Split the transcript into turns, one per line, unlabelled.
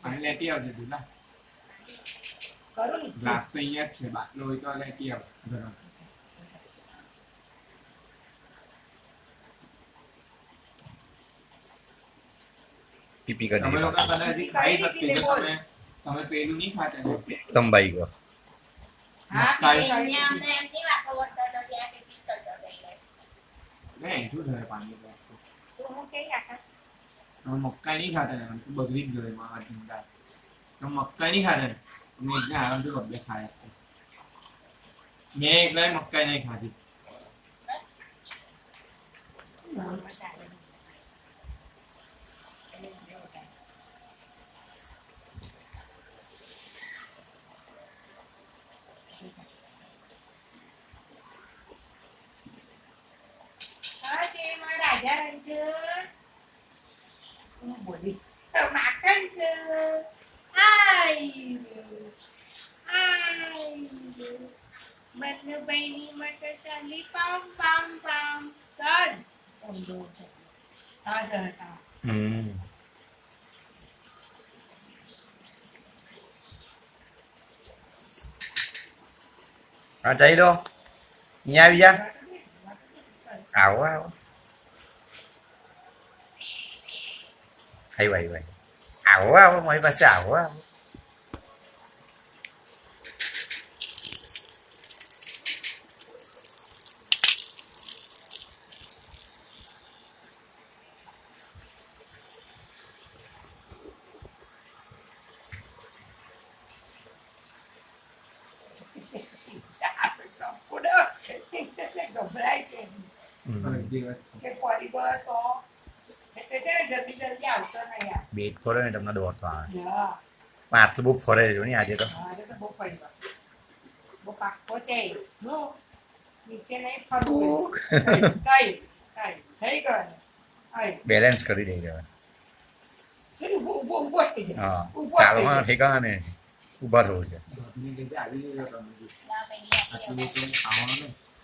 અને લેતી આવજે તું ના ગ્લાસ તો અહીંયા જ છે બાટલો હોય તો લેતી આવ ગરમ
પીપી કરી
તમે લોકો
દીધી
કદાચ ખાઈ શકते છો તમે પેલું નહીં ખાતા ને
તંબાઈ ગયો
નહીં શું થાય પાણી તમે મકાઈ નહીં ખાતા ને બગડી જ ગયો મારા ચિંતા તમે મકાઈ નહીં ખાતા ને તમે એકને આરામથી બબલે ખાયા મેં એકલા મકાઈ નહીં ખાધી
બોલી માખણ છે મન્નુભાઈની મટર ચાલી પામ પામ પામ ચાલ હા જતા
હા જઈ લો અહીંયા આવી જા આવો આવો આવ્યો આવો આવો મારી પાસે આવો આવો
ગભરાય છે કે પરિવાર તો એટલે છે ને જલ્દી જલ્દી આવશો ને યાર
બેટ ફોડે ને તમને દોડતો આવે
હા
પણ આટલું બહુ ફરે જો ને આજે તો
આજે તો બહુ પડી ગયો બહુ પાક્કો છે નો નીચે નહીં ફરવું કઈ થઈ ગયો ને
બેલેન્સ કરી દઈ હવે
ઉભો થઈ જાય
હા ચાલવા ઠેકાણા ને ઊભા થવું છે
આવી ગયો તમે આટલું બધું ખાવાનું